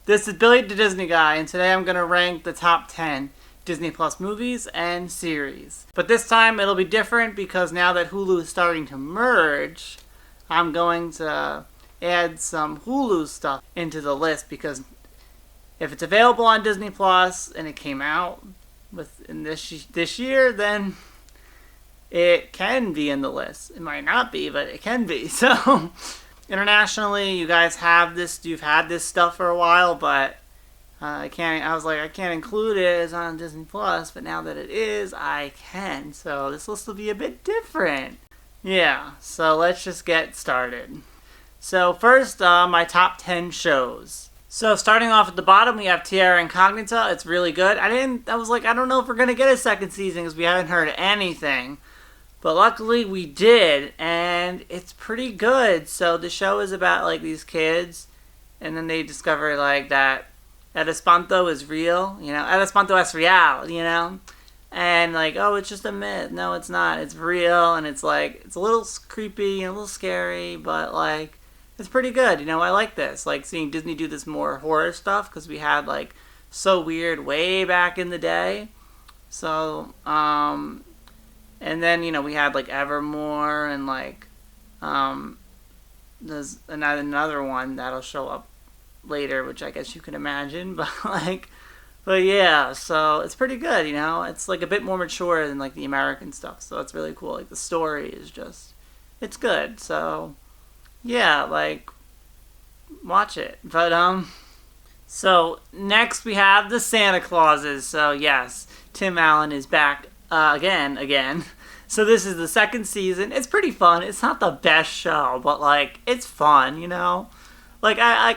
This is Billy the Disney Guy, and today I'm going to rank the top 10 Disney Plus movies and series. But this time it'll be different because now that Hulu is starting to merge, I'm going to add some Hulu stuff into the list because if it's available on Disney Plus and it came out in this year, then it can be in the list. It might not be, but it can be. So internationally, you guys have this. You've had this stuff for a while, but I can't. I was like, I can't include it as on Disney Plus, but now that it is, I can. So this list will be a bit different. Yeah. So let's just get started. So first, my top 10 shows. So starting off at the bottom, we have Tierra Incognita. It's really good. I was like, I don't know if we're gonna get a second season because we haven't heard anything. But luckily we did, and it's pretty good. So the show is about like these kids, and then they discover like that El Espanto is real, El Espanto es real, and like, oh, it's just a myth. No, it's not. It's real, and it's like it's a little creepy and a little scary, but like it's pretty good. I like this. Like seeing Disney do this more horror stuff because we had like So Weird way back in the day. So and then, we had, like, Evermore and, like, there's another one that'll show up later, which I guess you can imagine. But yeah, so it's pretty good, It's, like, a bit more mature than, like, the American stuff, so it's really cool. Like, the story is just, it's good. So, yeah, like, watch it. But, so next we have the Santa Clauses. So, yes, Tim Allen is back again. So this is the second season. It's pretty fun. It's not the best show, but like it's fun, Like I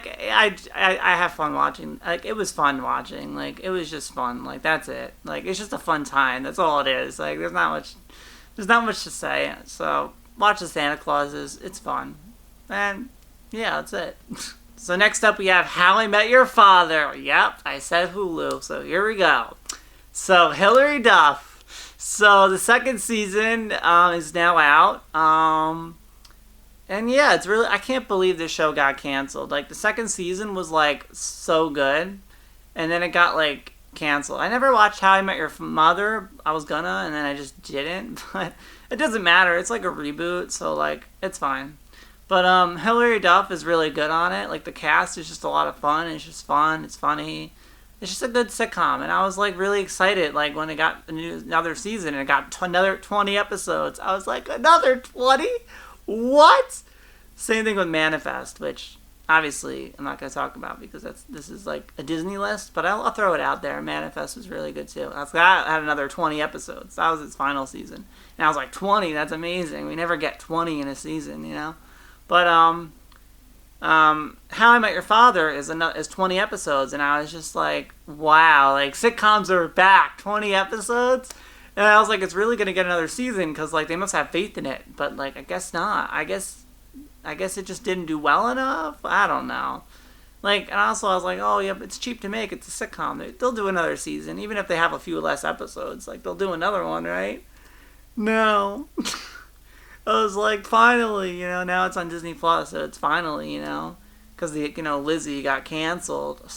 have fun watching. Like it was fun watching. Like it was just fun. Like that's it. Like it's just a fun time. That's all it is. Like there's not much to say. So watch the Santa Clauses. It's fun. And yeah, that's it. So next up we have How I Met Your Father. Yep, I said Hulu. So here we go. So Hilary Duff. So the second season is now out. And yeah, it's really, I can't believe this show got canceled. Like the second season was like so good. And then it got like canceled. I never watched How I Met Your Mother. I was gonna, and then I just didn't. But it doesn't matter. It's like a reboot. So like, it's fine. But Hilary Duff is really good on it. Like the cast is just a lot of fun. It's just fun. It's funny. It's just a good sitcom, and I was like really excited. Like when it got another season, and it got another 20 episodes. I was like, another 20? What? Same thing with Manifest, which obviously I'm not gonna talk about because this is like a Disney list, but I'll throw it out there. Manifest was really good too. That had another 20 episodes. That was its final season, and I was like, 20? That's amazing. We never get 20 in a season, But How I Met Your Father is 20 episodes, and I was just like, wow, like sitcoms are back, 20 episodes, and I was like, it's really gonna get another season because like they must have faith in it, but like I guess not. I guess it just didn't do well enough. I don't know. Like, and also I was like, oh yeah, but it's cheap to make. It's a sitcom. They'll do another season, even if they have a few less episodes. Like they'll do another one, right? No. I was like, finally, now it's on Disney Plus, so it's finally, because Lizzie got canceled. I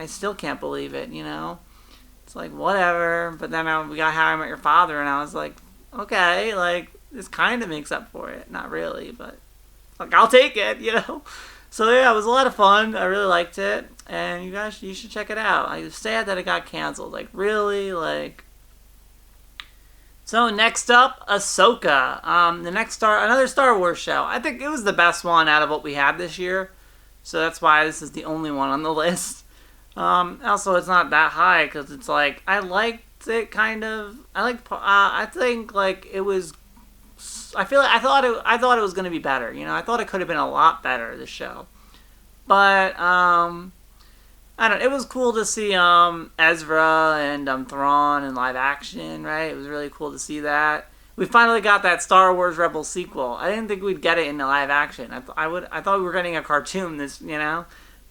still can't believe it, It's like, whatever, but then we got How I Met Your Father, and I was like, okay, like, this kind of makes up for it. Not really, but, like, I'll take it, So, yeah, it was a lot of fun. I really liked it, and you should check it out. I was sad that it got canceled. Like, really, like... So next up, Ahsoka. Another Star Wars show. I think it was the best one out of what we had this year, so that's why this is the only one on the list. Also, it's not that high because it's like I liked it kind of. I think like it was. I thought it was gonna be better. I thought it could have been a lot better. The show, but I don't know, it was cool to see Ezra and Thrawn in live action, right? It was really cool to see that. We finally got that Star Wars Rebels sequel. I didn't think we'd get it in live action. I thought we were getting a cartoon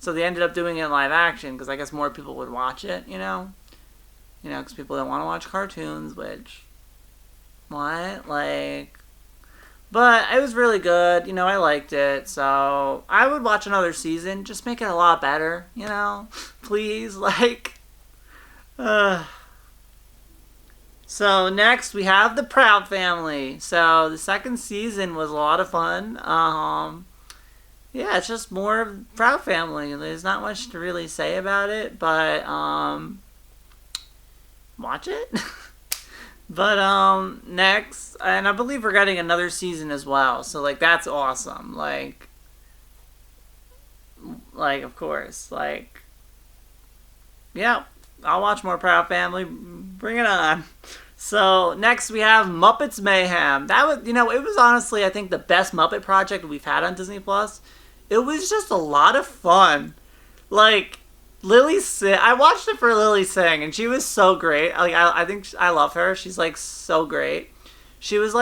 So they ended up doing it in live action because I guess more people would watch it, because people don't want to watch cartoons, which what? Like But it was really good. I liked it. So I would watch another season. Just make it a lot better. Please, like. So next we have the Proud Family. So the second season was a lot of fun. Yeah, it's just more of Proud Family. There's not much to really say about it, but watch it. But next, and I believe we're getting another season as well. So like that's awesome. Like of course, like yeah, I'll watch more Proud Family. Bring it on. So next we have Muppets Mayhem. That was, it was honestly I think the best Muppet project we've had on Disney Plus. It was just a lot of fun. Like Lily Singh, I watched it for Lily Singh, and she was so great. Like I think I love her. She's like so great. She was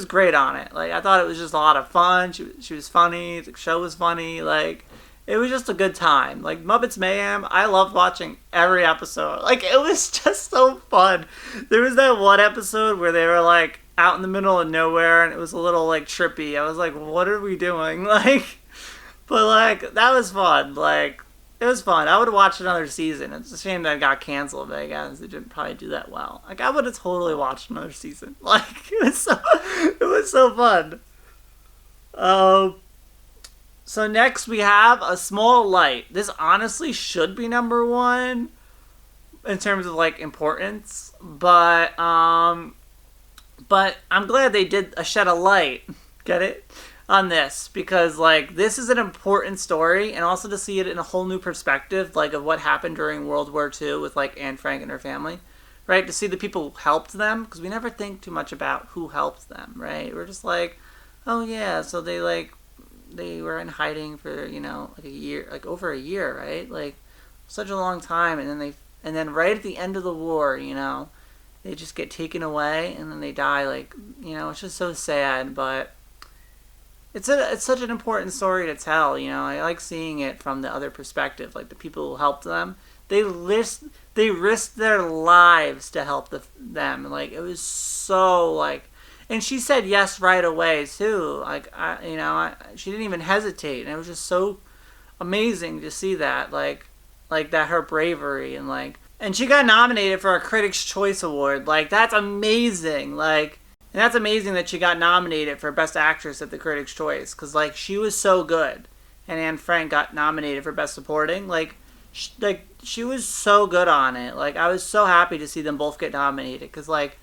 great on it. Like I thought it was just a lot of fun. She was funny. The show was funny. Like it was just a good time. Like Muppets Mayhem, I loved watching every episode. Like it was just so fun. There was that one episode where they were like out in the middle of nowhere, and it was a little like trippy. I was like, what are we doing? Like, but like that was fun. Like it was fun. I would have watched another season. It's a shame that it got canceled, but I guess they didn't probably do that well. Like I would have totally watched another season. Like it was so fun. So next we have A Small Light. This honestly should be number one in terms of like importance, but I'm glad they did a shed of light. Get it? On this, because like this is an important story, and also to see it in a whole new perspective, like of what happened during World War II with like Anne Frank and her family, right? To see the people who helped them, because we never think too much about who helped them, right? We're just like, oh yeah, so they were in hiding for like a year, like over a year, right? Like such a long time, and then right at the end of the war, they just get taken away, and then they die. Like it's just so sad, but. It's such an important story to tell, I like seeing it from the other perspective, like the people who helped them. They risked their lives to help them. Like it was so like, and she said yes right away too. Like she didn't even hesitate, and it was just so amazing to see that, like that her bravery and she got nominated for a Critics' Choice Award. Like that's amazing. Like. And that's amazing that she got nominated for Best Actress at the Critics' Choice, because like she was so good, and Anne Frank got nominated for Best Supporting. Like she was so good on it. Like I was so happy to see them both get nominated, because like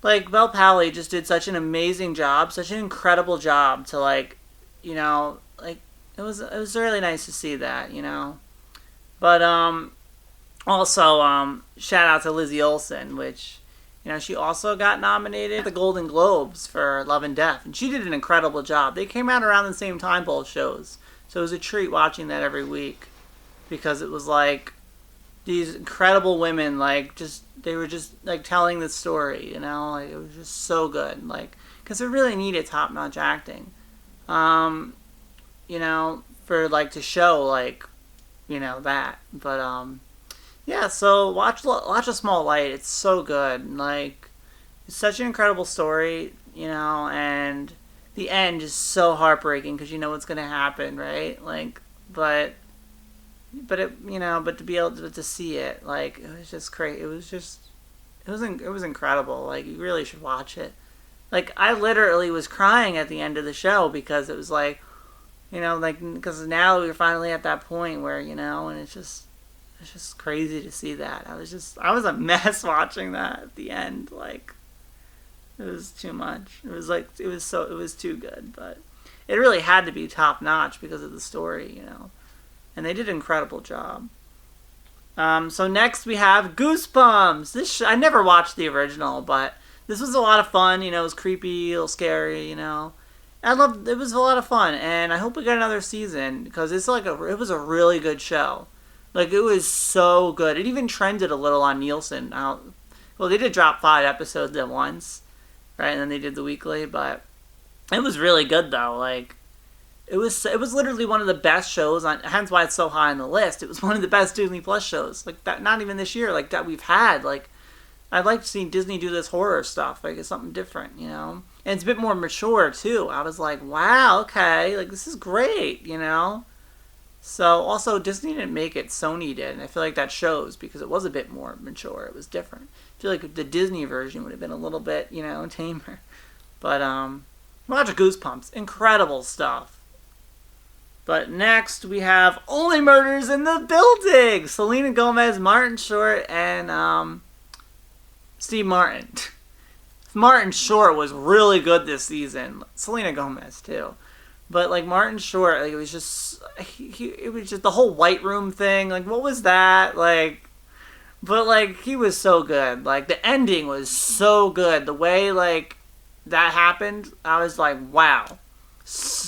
Bel Powley just did such an amazing job, such an incredible job to like it was really nice to see that, But also shout out to Lizzie Olsen, which. She also got nominated at the Golden Globes for Love and Death, and she did an incredible job. They came out around the same time, both shows, so it was a treat watching that every week, because it was like these incredible women, they were just like telling the story, like it was just so good, like because it really needed top-notch acting, for like to show that, but yeah, so watch A Small Light. It's so good. Like, it's such an incredible story, and the end is so heartbreaking because you know what's gonna happen, right? Like, but it, but to be able to see it, like, it was just great. It was incredible. Like, you really should watch it. Like, I literally was crying at the end of the show because it was like, because now we're finally at that point where, and it's just crazy to see that. I was a mess watching that at the end. Like, it was too much. It was too good, but it really had to be top notch because of the story, and they did an incredible job. So next we have Goosebumps. I never watched the original, but this was a lot of fun. It was creepy, a little scary, it was a lot of fun, and I hope we get another season because it was a really good show. Like, it was so good. It even trended a little on Nielsen. Well, they did drop 5 episodes at once, right? And then they did the weekly, but it was really good, though. Like, it was literally one of the best shows on, hence why it's so high on the list. It was one of the best Disney Plus shows. Like, that, not even this year, like, that we've had. Like, I'd like to see Disney do this horror stuff. Like, it's something different, you know? And it's a bit more mature, too. I was like, wow, okay. Like, this is great, you know? So, also, Disney didn't make it. Sony did. And I feel like that shows because it was a bit more mature. It was different. I feel like the Disney version would have been a little bit, you know, tamer. But, watch Goosebumps. Incredible stuff. But next, we have Only Murders in the Building! Selena Gomez, Martin Short, and, Steve Martin. Martin Short was really good this season. Selena Gomez, too. But, like, Martin Short, like, it was just... it was just the whole White Room thing. Like, what was that? Like... But, like, he was so good. Like, the ending was so good. The way, like, that happened, I was like, wow.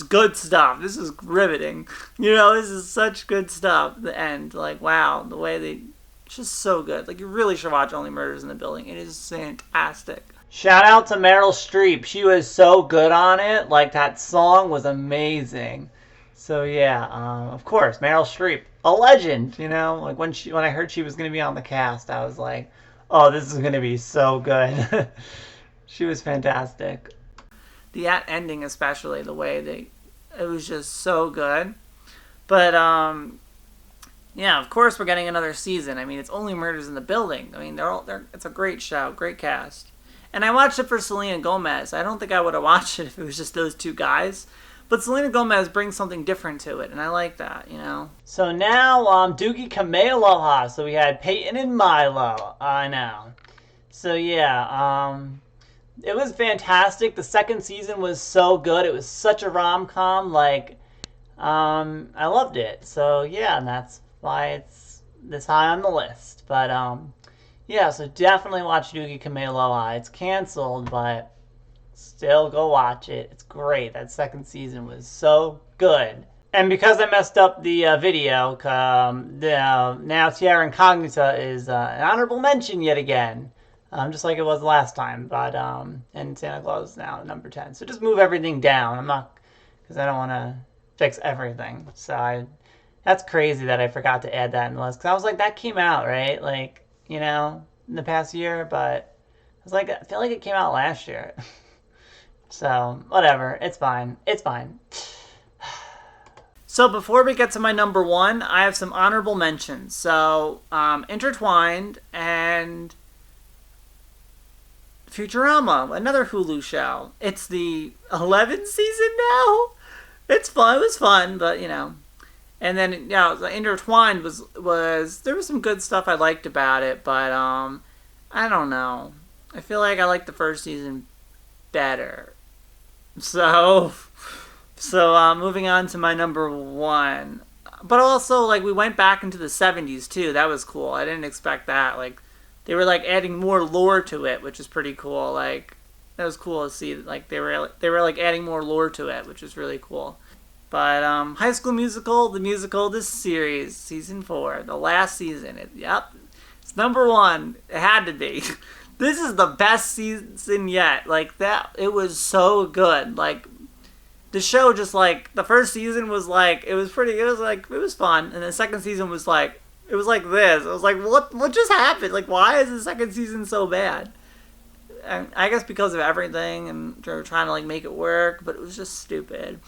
Good stuff. This is riveting. You know, this is such good stuff. The end. Like, wow. The way they... It's just so good. Like, you really should watch Only Murders in the Building. It is fantastic. Shout out to Meryl Streep. She was so good on it. Like, that song was amazing. So, yeah. Of course, Meryl Streep. A legend, you know? Like, when I heard she was going to be on the cast, I was like, oh, this is going to be so good. She was fantastic. The ending, especially, the way it was just so good. But, yeah, of course we're getting another season. I mean, it's Only Murders in the Building. I mean, it's a great show, great cast. And I watched it for Selena Gomez. I don't think I would have watched it if it was just those two guys. But Selena Gomez brings something different to it, and I like that, you know? So now, Doogie Kamealoha. So we had Peyton and Milo. I know. So, yeah, it was fantastic. The second season was so good. It was such a rom-com. Like, I loved it. So, yeah, and that's why it's this high on the list. But, yeah, so definitely watch Doogie Kamealoha. It's canceled, but still go watch it. It's great. That second season was so good. And because I messed up the video, now Tierra Incognita is an honorable mention yet again. Just like it was last time. But, and Santa Claus is now number 10. So just move everything down. Because I don't want to fix everything. So that's crazy that I forgot to add that in the list. Because I was like, that came out, right? Like, you know, in the past year. But I was like, I feel like it came out last year. So, whatever. It's fine. It's fine. So, before we get to my number one, I have some honorable mentions. So, Intertwined and Futurama, another Hulu show. It's the 11th season now. It's fun. It was fun, but, you know. And then, yeah, Intertwined was there was some good stuff I liked about it, but, I don't know. I feel like I liked the first season better. So moving on to my number one. But also, like, we went back into the 70s, too. That was cool. I didn't expect that. Like, they were, like, adding more lore to it, which is pretty cool. Like, that was cool to see. Like, they were like, adding more lore to it, which was really cool. But, High School Musical, the musical, this series, season 4, the last season. It's number one. It had to be. This is the best season yet. Like, that, it was so good. Like, the show just, like, the first season was, like, it was fun. And the second season was, like, it was like this. I was like, what just happened? Like, why is the second season so bad? And I guess because of everything, and they're trying to, like, make it work, but it was just stupid.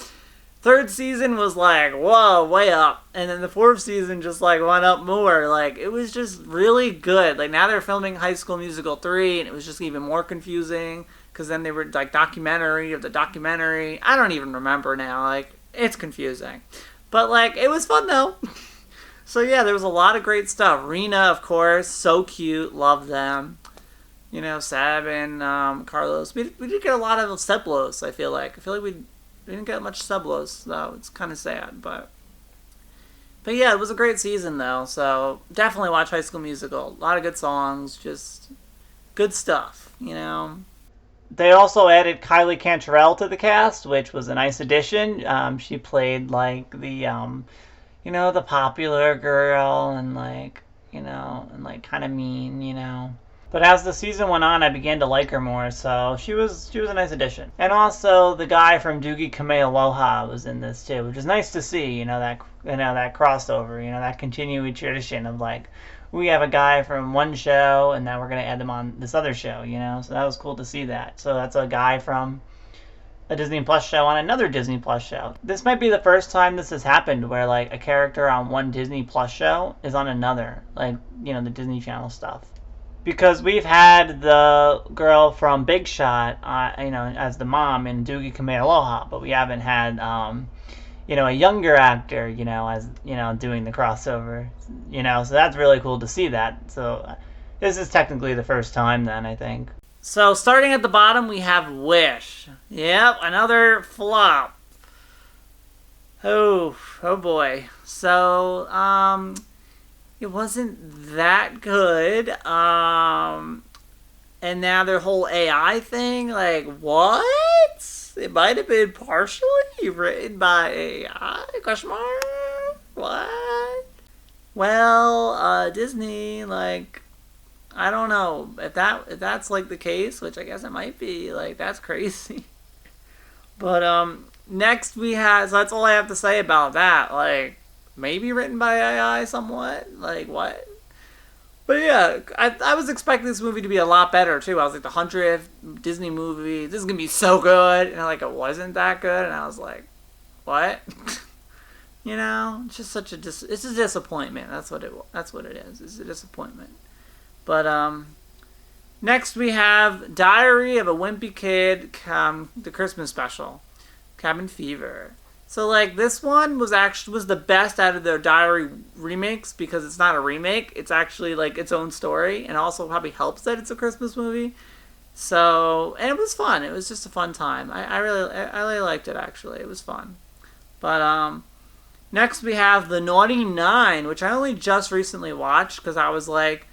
Third season was like, whoa, way up. And then the fourth season just, like, went up more. Like, it was just really good. Like, now they're filming High School Musical 3, and it was just even more confusing. Because then they were, like, documentary of the documentary. I don't even remember now. Like, it's confusing. But, like, it was fun, though. So, yeah, there was a lot of great stuff. Rena, of course, so cute. Love them. You know, Seb and Carlos. We did get a lot of Seblos, I feel like. I feel like we didn't get much Seblos, though. It's kind of sad, but yeah, it was a great season, though. So definitely watch High School Musical. A lot of good songs, just good stuff, you know. They also added Kylie Cantrell to the cast, which was a nice addition. She played, like, the, you know, the popular girl and, like, you know, and, like, kind of mean, you know. But as the season went on, I began to like her more, so she was a nice addition. And also, the guy from Doogie Kamealoha was in this too, which is nice to see. That crossover. That continuing tradition of like, we have a guy from one show, and now we're gonna add them on this other show. So that was cool to see that. So that's a guy from a Disney Plus show on another Disney Plus show. This might be the first time this has happened where like a character on one Disney Plus show is on another, like the Disney Channel stuff. Because we've had the girl from Big Shot, as the mom in Doogie Kamealoha, but we haven't had, a younger actor, as doing the crossover, So that's really cool to see that. So this is technically the first time then, I think. So starting at the bottom, we have Wish. Yep, another flop. Oh boy. So, it wasn't that good. And now their whole AI thing, like, what? It might have been partially written by AI? Question mark? What? Well, Disney, like, I don't know if that's like the case, which I guess it might be. Like, that's crazy. But next we have, so that's all I have to say about that. Like, maybe written by AI somewhat. Like, what? But yeah, I was expecting this movie to be a lot better too. I was like, the 100th Disney movie, this is gonna be so good, and like it wasn't that good, and I was like, what? It's just it's a disappointment. That's what it is. It's a disappointment. But next we have Diary of a Wimpy Kid, the Christmas special, Cabin Fever. So like this one was the best out of their Diary remakes because it's not a remake. It's actually like its own story, and also probably helps that it's a Christmas movie. So, and it was fun. It was just a fun time. I really liked it actually. It was fun. But next we have The Naughty Nine, which I only just recently watched because I was like,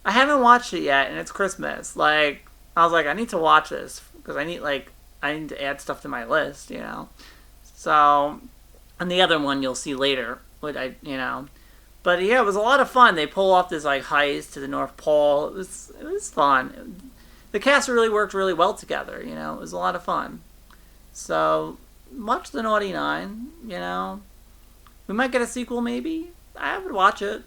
I haven't watched it yet, and it's Christmas. Like, I was like, I need to watch this because I need to add stuff to my list, So, and the other one you'll see later, but yeah, it was a lot of fun. They pull off this like heist to the North Pole. It was fun. The cast really worked really well together. It was a lot of fun. So, watch The Naughty Nine. We might get a sequel, maybe. I would watch it.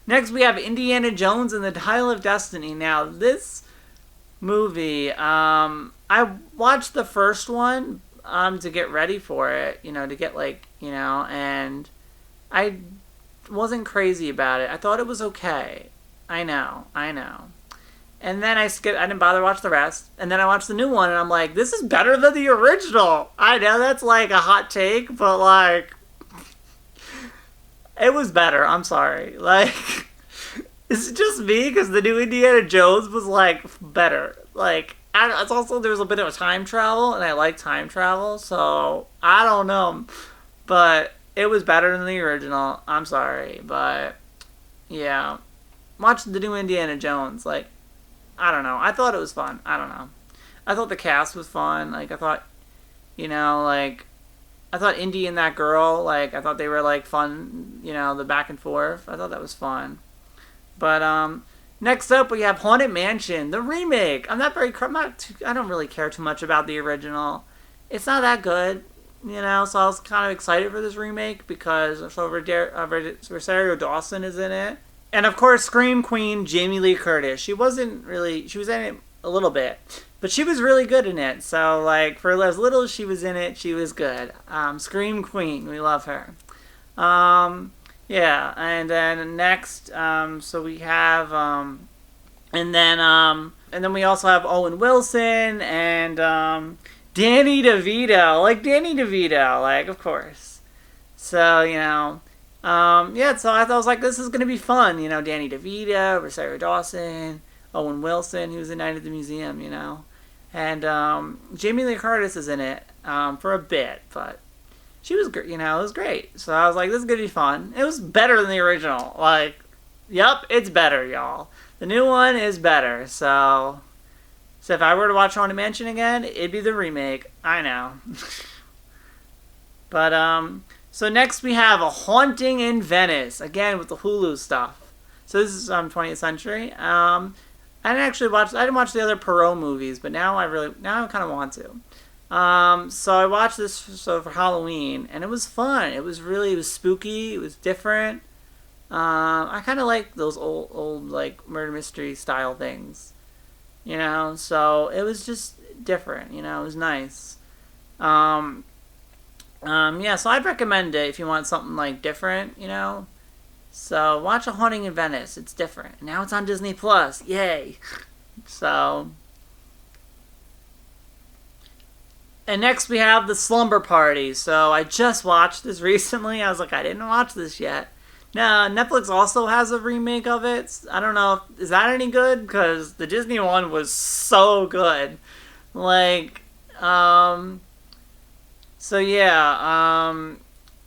Next, we have Indiana Jones and the Dial of Destiny. Now, this movie, I watched the first one to get ready for it, to get and I wasn't crazy about it. I thought it was okay. I know. And then I didn't bother to watch the rest. And then I watched the new one, and I'm like, this is better than the original. I know that's like a hot take, but like, it was better. I'm sorry. Like, is it just me? Because the new Indiana Jones was like better. Like, it's also, there's a bit of a time travel, and I like time travel, so I don't know. But it was better than the original. I'm sorry. But, yeah. Watch the new Indiana Jones. Like, I don't know. I thought it was fun. I don't know. I thought the cast was fun. Like, I thought, I thought Indy and that girl, like, I thought they were, like, fun, the back and forth. I thought that was fun. But, next up, we have Haunted Mansion, the remake. I don't really care too much about the original. It's not that good, so I was kind of excited for this remake because Rosario Dawson is in it. And, of course, Scream Queen Jamie Lee Curtis. She was in it a little bit. But she was really good in it. So, like, for as little as she was in it, she was good. Scream Queen. We love her. Yeah. And then next, so we have, and then we also have Owen Wilson and, Danny DeVito. Like, of course. So, yeah, so I was like, this is going to be fun. Danny DeVito, Rosario Dawson, Owen Wilson, who's in Night at the Museum, And Jamie Lee Curtis is in it for a bit, but she was, it was great. So I was like, this is going to be fun. It was better than the original. Like, yep, it's better, y'all. The new one is better. So if I were to watch Haunted Mansion again, it'd be the remake. I know. But, so next we have A Haunting in Venice. Again, with the Hulu stuff. So this is 20th Century. I didn't watch the other Perot movies, but now I kind of want to. So I watched this for Halloween, and it was fun. It was spooky. It was different. I kind of like those old like murder mystery style things, you know. So it was just different, you know. It was nice. Um, yeah. So I'd recommend it if you want something like different, you know. So watch A Haunting in Venice. It's different. Now it's on Disney Plus. Yay! So. And next we have The Slumber Party. So I just watched this recently. I was like, I didn't watch this yet. Now, Netflix also has a remake of it. I don't know, is that any good? Because the Disney one was so good. Like, so yeah,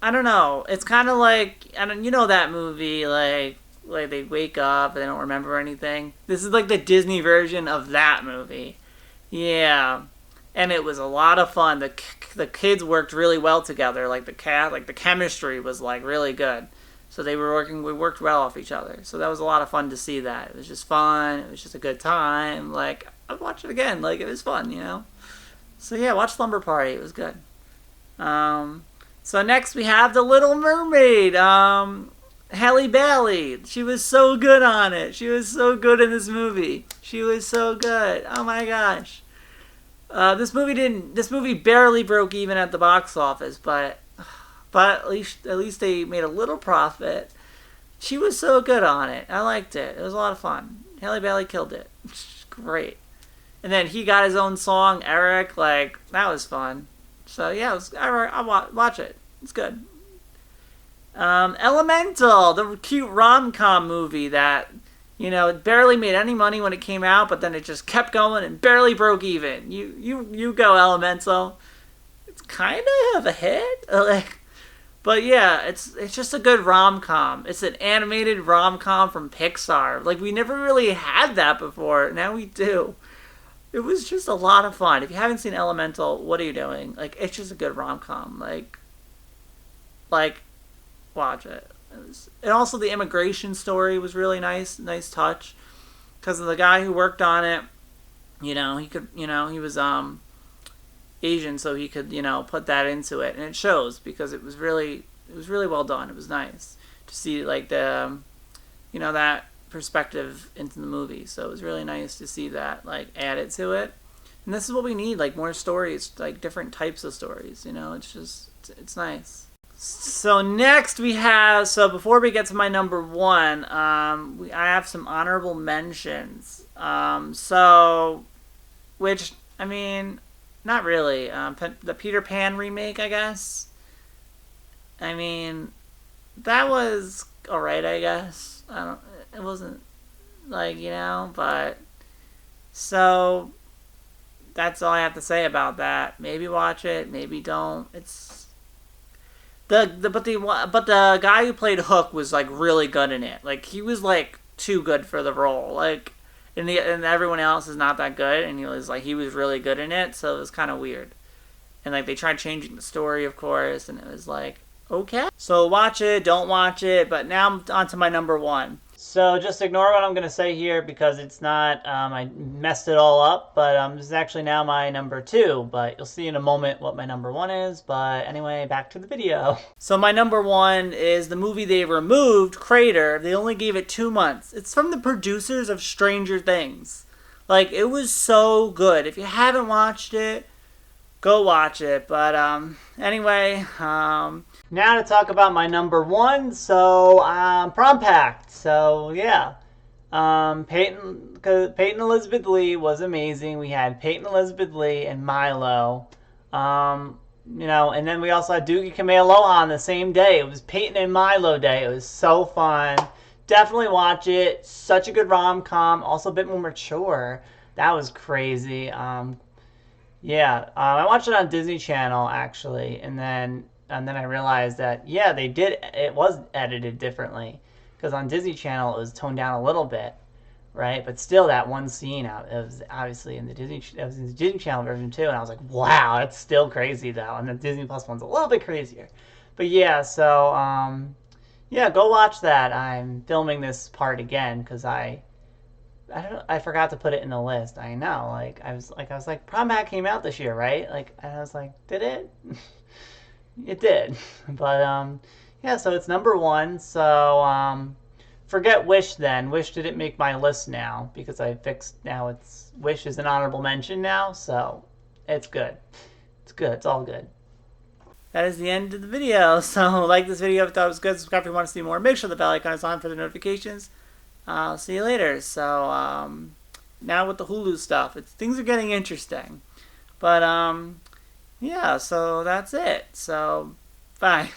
I don't know. It's kind of like, you know that movie, like they wake up and they don't remember anything. This is like the Disney version of that movie. Yeah. And it was a lot of fun. The kids worked really well together. Like the chemistry was like really good. So we worked well off each other. So that was a lot of fun to see that. It was just fun. It was just a good time. Like, I'd watch it again. Like, it was fun, you know? So yeah, watch Slumber Party. It was good. So next we have The Little Mermaid. Halle Bailey. She was so good on it. She was so good in this movie. She was so good. Oh my gosh. This movie barely broke even at the box office, but at least they made a little profit. She was so good on it. I liked it. It was a lot of fun. Halle Bailey killed it. Great. And then he got his own song, Eric. Like, that was fun. So yeah, I'll watch it. It's good. Elemental, the cute rom-com movie that, you know, it barely made any money when it came out, but then it just kept going and barely broke even. You go, Elemental. It's kind of a hit. But yeah, it's just a good rom-com. It's an animated rom-com from Pixar. Like, we never really had that before. Now we do. It was just a lot of fun. If you haven't seen Elemental, what are you doing? Like, it's just a good rom-com. Like, watch it. And also the immigration story was really nice touch. Because of the guy who worked on it, you know, he was, Asian, so he could, you know, put that into it, and it shows because it was really well done. It was nice to see like the, you know, that perspective into the movie. So it was really nice to see that like added to it. And this is what we need, like more stories, like different types of stories. You know, it's nice. So next we have, so before we get to my number one, I have some honorable mentions. Which I mean. Not really. The Peter Pan remake, I guess. I mean, that was alright, I guess. It wasn't, like, you know, but... So, that's all I have to say about that. Maybe watch it, maybe don't. It's... But the guy who played Hook was, like, really good in it. Like, he was, like, too good for the role. Like... And everyone else is not that good, and he was really good in it, so it was kind of weird. And like they tried changing the story, of course, and it was like, okay. So watch it, don't watch it, but now I'm on to my number one. So just ignore what I'm going to say here because it's not, I messed it all up, but this is actually now my number two, but you'll see in a moment what my number one is, but anyway, back to the video. So my number one is the movie they removed, Crater. They only gave it 2 months. It's from the producers of Stranger Things. Like, it was so good. If you haven't watched it, go watch it, but anyway, now to talk about my number one, so Prom Pact. So yeah, Peyton Elizabeth Lee was amazing. We had Peyton Elizabeth Lee and Milo, you know, and then we also had Doogie Kamealoha on the same day. It was Peyton and Milo day. It was so fun. Definitely watch it. Such a good rom-com. Also a bit more mature. That was crazy. Yeah, I watched it on Disney Channel actually, and then I realized that yeah, it was edited differently, because on Disney Channel it was toned down a little bit, right? But still, that one scene it was obviously in the Disney Channel version too, and I was like, wow, that's still crazy though. And the Disney Plus one's a little bit crazier, but yeah, so yeah, go watch that. I'm filming this part again because I I don't know, I forgot to put it in the list. I know. I was like, Prom Hat came out this year, right? Like, and I was like, did it? It did. But yeah, so it's number one. So forget Wish then. Wish didn't make my list now because I fixed now. It's Wish is an honorable mention now, so it's good. It's good. It's all good. That is the end of the video. So like this video if you thought it was good. Subscribe if you want to see more. Make sure the bell icon is on for the notifications. I'll see you later. So now with the Hulu stuff, things are getting interesting. But yeah, so that's it. So bye.